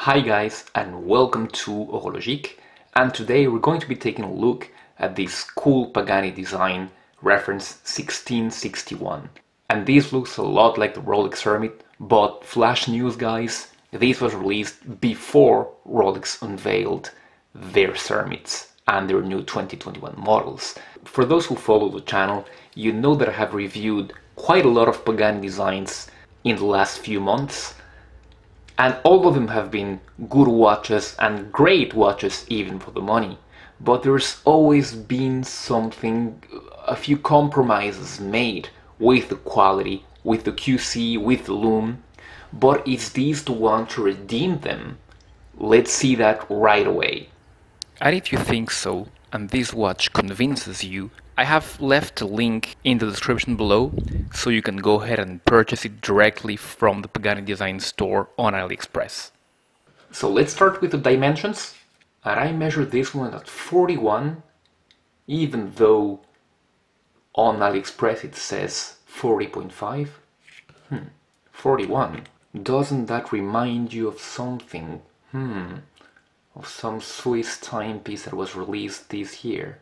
Hi guys, and welcome to Horologique, and today we're going to be taking a look at this cool Pagani Design reference 1661. And this looks a lot like the Rolex Hermit, but flash news guys, this was released before Rolex unveiled their Hermits and their new 2021 models. For those who follow the channel, you know that I have reviewed quite a lot of Pagani designs in the last few months, and all of them have been good watches and great watches even for the money. But there's always been a few compromises made with the quality, with the QC, with the lume. But is this the one to redeem them? Let's see that right away. And if you think so, and this watch convinces you, I have left a link in the description below, so you can go ahead and purchase it directly from the Pagani Design store on AliExpress. So let's start with the dimensions. And I measured this one at 41, even though on AliExpress it says 40.5. 41. Doesn't that remind you of something? Of some Swiss timepiece that was released this year.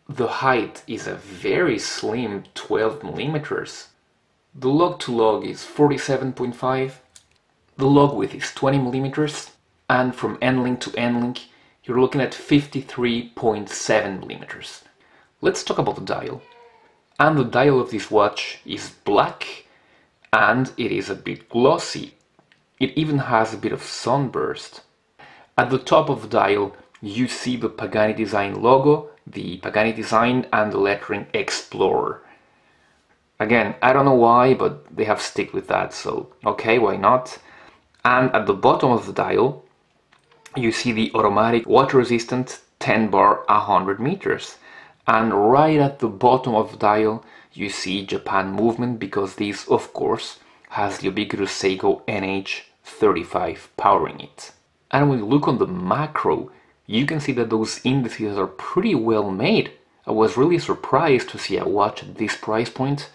The height is a very slim 12 millimeters. The log to log is 47.5. The log width is 20 millimeters. And from end link to end link, you're looking at 53.7 millimeters. Let's talk about the dial. And the dial of this watch is black, and it is a bit glossy. It even has a bit of sunburst. At the top of the dial, you see the Pagani Design logo, the Pagani Design, and the lettering Explorer. Again, I don't know why, but they have stuck with that, so okay, why not? And at the bottom of the dial, you see the automatic water-resistant 10 bar 100 meters. And right at the bottom of the dial, you see Japan movement, because this, of course, has the ubiquitous Seiko NH35 powering it. And when you look on the macro, you can see that those indices are pretty well made. I was really surprised to see a watch at this price point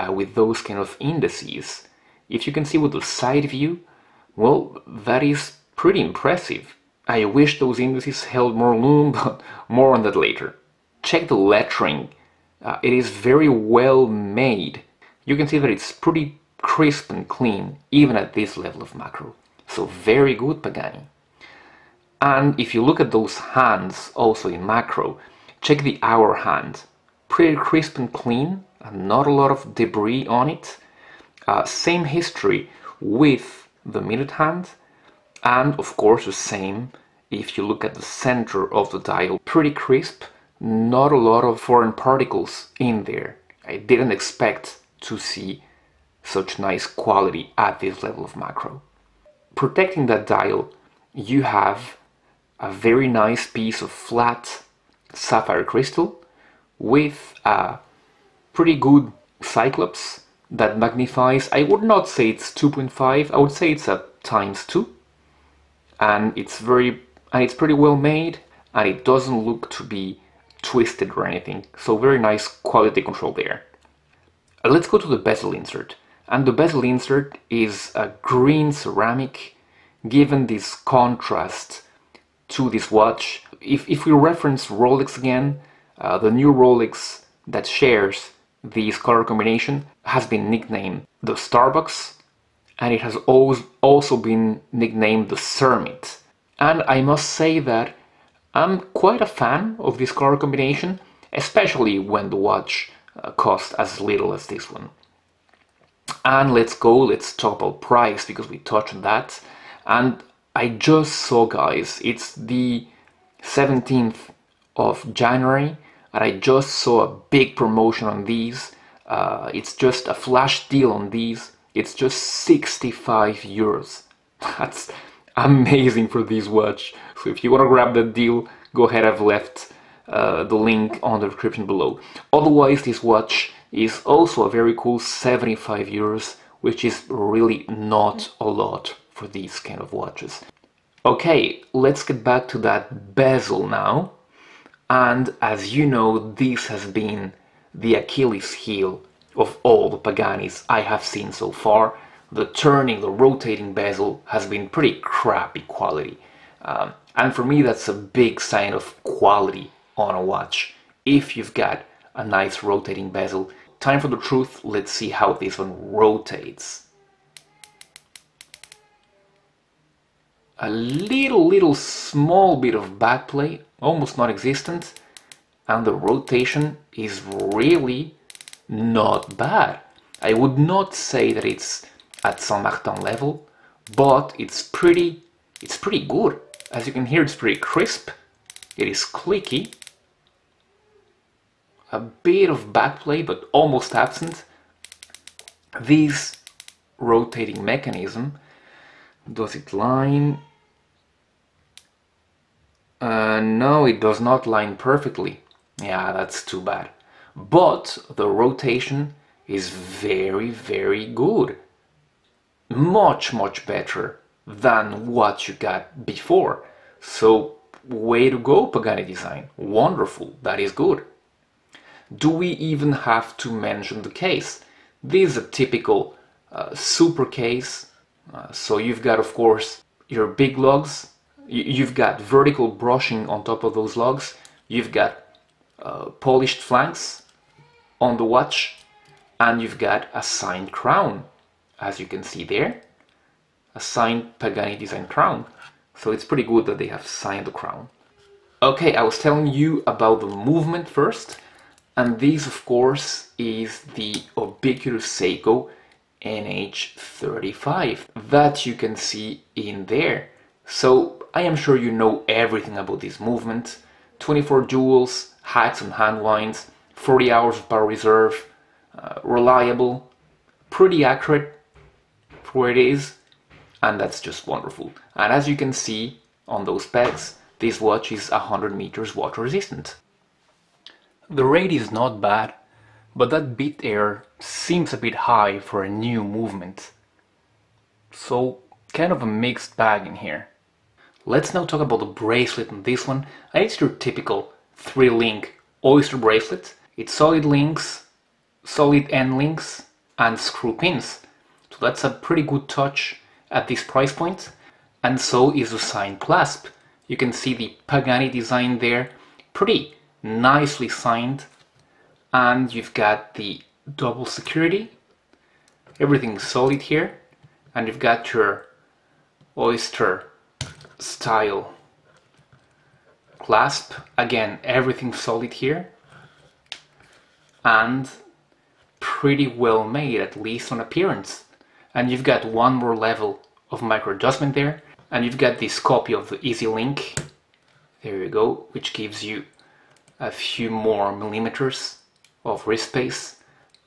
with those kind of indices. If you can see with the side view, well, that is pretty impressive. I wish those indices held more lume, but more on that later. Check the lettering. It is very well made. You can see that it's pretty crisp and clean, even at this level of macro. So very good, Pagani. And if you look at those hands also in macro, check the hour hand. Pretty crisp and clean, and not a lot of debris on it. Same history with the minute hand, and of course the same if you look at the center of the dial. Pretty crisp, not a lot of foreign particles in there. I didn't expect to see such nice quality at this level of macro. Protecting that dial, you have a very nice piece of flat sapphire crystal with a pretty good cyclops that magnifies. I would not say it's 2.5, I would say it's a ×2, and it's pretty well made, and it doesn't look to be twisted or anything, so very nice quality control there. Let's go to the bezel insert, and the bezel insert is a green ceramic, given this contrast to this watch. If we reference Rolex again, the new Rolex that shares this color combination has been nicknamed the Starbucks, and it has also been nicknamed the Hermit. And I must say that I'm quite a fan of this color combination, especially when the watch costs as little as this one. And let's talk about price, because we touched on that. And I just saw, guys, it's the 17th of January, and I just saw a big promotion on these. It's just a flash deal on these. It's just 65 euros. That's amazing for this watch. So if you want to grab that deal, go ahead. I've left the link on the description below. Otherwise, this watch is also a very cool 75 euros, which is really not a lot for these kind of watches. Okay, let's get back to that bezel now. And as you know, this has been the Achilles heel of all the Paganis I have seen so far, the turning, the rotating bezel has been pretty crappy quality. And for me, that's a big sign of quality on a watch. If you've got a nice rotating bezel. Time for the truth. Let's see how this one rotates. A little small bit of backplay, almost non-existent, and the rotation is really not bad. I would not say that it's at Saint Martin level, but it's pretty good. As you can hear, it's pretty crisp. It is clicky. A bit of backplay, but almost absent. This rotating mechanism, does it line? No, it does not line perfectly. Yeah, that's too bad. But the rotation is very good. Much better than what you got before. So, way to go, Pagani Design. Wonderful, that is good. Do we even have to mention the case? This is a typical super case. So you've got, of course, your big lugs. You've got vertical brushing on top of those lugs. You've got polished flanks on the watch. And you've got a signed crown, as you can see there. A signed Pagani Design crown. So it's pretty good that they have signed the crown. Okay, I was telling you about the movement first. And this, of course, is the ubiquitous Seiko NH35 that you can see in there. So I am sure you know everything about this movement. 24 jewels, hacks and hand winds, 40 hours of power reserve, reliable, pretty accurate for where it is, and that's just wonderful. And as you can see on those specs, this watch is 100 meters water resistant. The rate is not bad, but that bit error seems a bit high for a new movement. So, kind of a mixed bag in here. Let's now talk about the bracelet on this one. And it's your typical 3-link oyster bracelet. It's solid links, solid end links, and screw pins. So that's a pretty good touch at this price point. And so is the signed clasp. You can see the Pagani Design there, pretty nicely signed, and you've got the double security, everything's solid here, and you've got your oyster style clasp, again everything's solid here, and pretty well made, at least on appearance. And you've got one more level of micro adjustment there, and you've got this copy of the Easy Link, there you go, which gives you a few more millimeters of wrist space,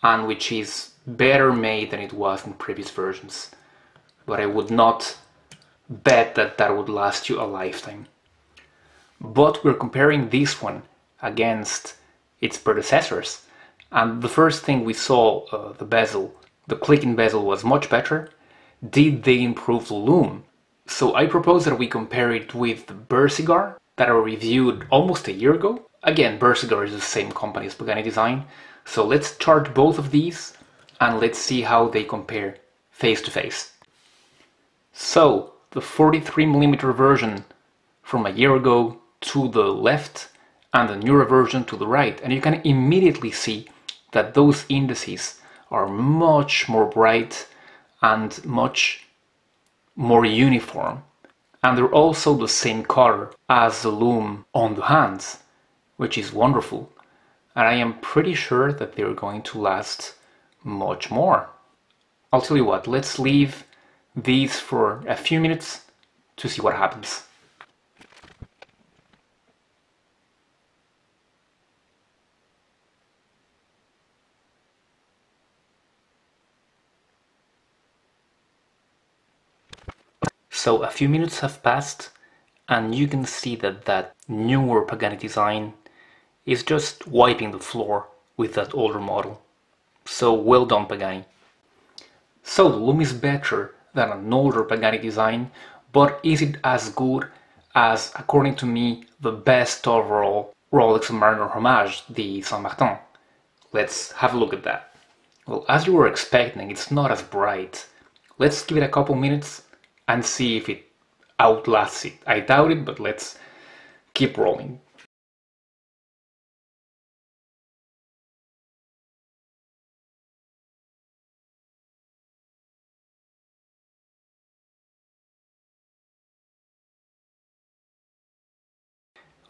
and which is better made than it was in previous versions. But I would not bet that that would last you a lifetime. But we're comparing this one against its predecessors, and the first thing we saw, the bezel, the clicking bezel was much better. Did they improve the loom? So I propose that we compare it with the Bersigar that I reviewed almost a year ago. Again, Bersigar is the same company as Pagani Design, so let's chart both of these and let's see how they compare face to face. So, the 43mm version from a year ago to the left and the newer version to the right, and you can immediately see that those indices are much more bright and much more uniform. And they're also the same color as the loom on the hands, which is wonderful. And I am pretty sure that they're going to last much more. I'll tell you what, let's leave these for a few minutes to see what happens. So a few minutes have passed, and you can see that that newer Pagani Design is just wiping the floor with that older model. So well done, Pagani. So the loom is better than an older Pagani Design, but is it as good as, according to me, the best overall Rolex Submariner homage, the Saint Martin? Let's have a look at that. Well, as you were expecting, it's not as bright. Let's give it a couple minutes and see if it outlasts it. I doubt it, but let's keep rolling.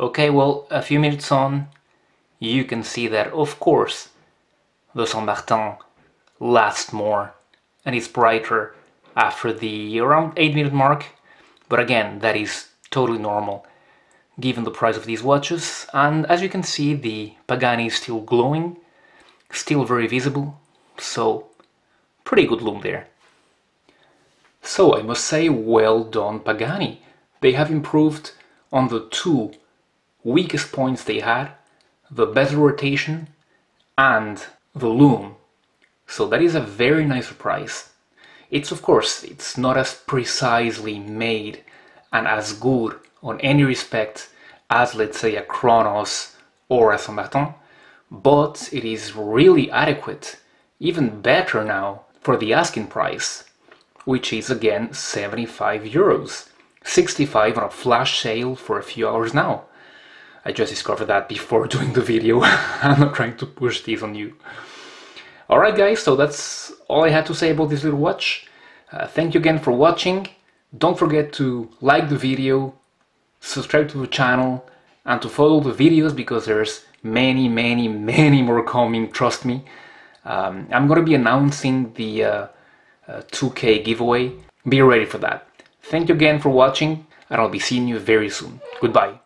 Okay, well, a few minutes on, you can see that, of course, the Saint Martin lasts more and is brighter after the around 8-minute mark. But again, that is totally normal given the price of these watches. And as you can see, the Pagani is still glowing, still very visible, so pretty good lume there. So I must say, well done Pagani. They have improved on the two weakest points they had, the bezel rotation and the lume. So that is a very nice surprise. It's, of course, it's not as precisely made and as good on any respect as, let's say, a Chronos or a Saint Martin, but it is really adequate, even better now for the asking price, which is again 75 euros, 65 on a flash sale for a few hours now. I just discovered that before doing the video. I'm not trying to push these on you. Alright guys, so that's all I had to say about this little watch. Thank you again for watching. Don't forget to like the video, subscribe to the channel, and to follow the videos because there's many more coming, trust me. I'm gonna be announcing the 2K giveaway. Be ready for that. Thank you again for watching, and I'll be seeing you very soon. Goodbye.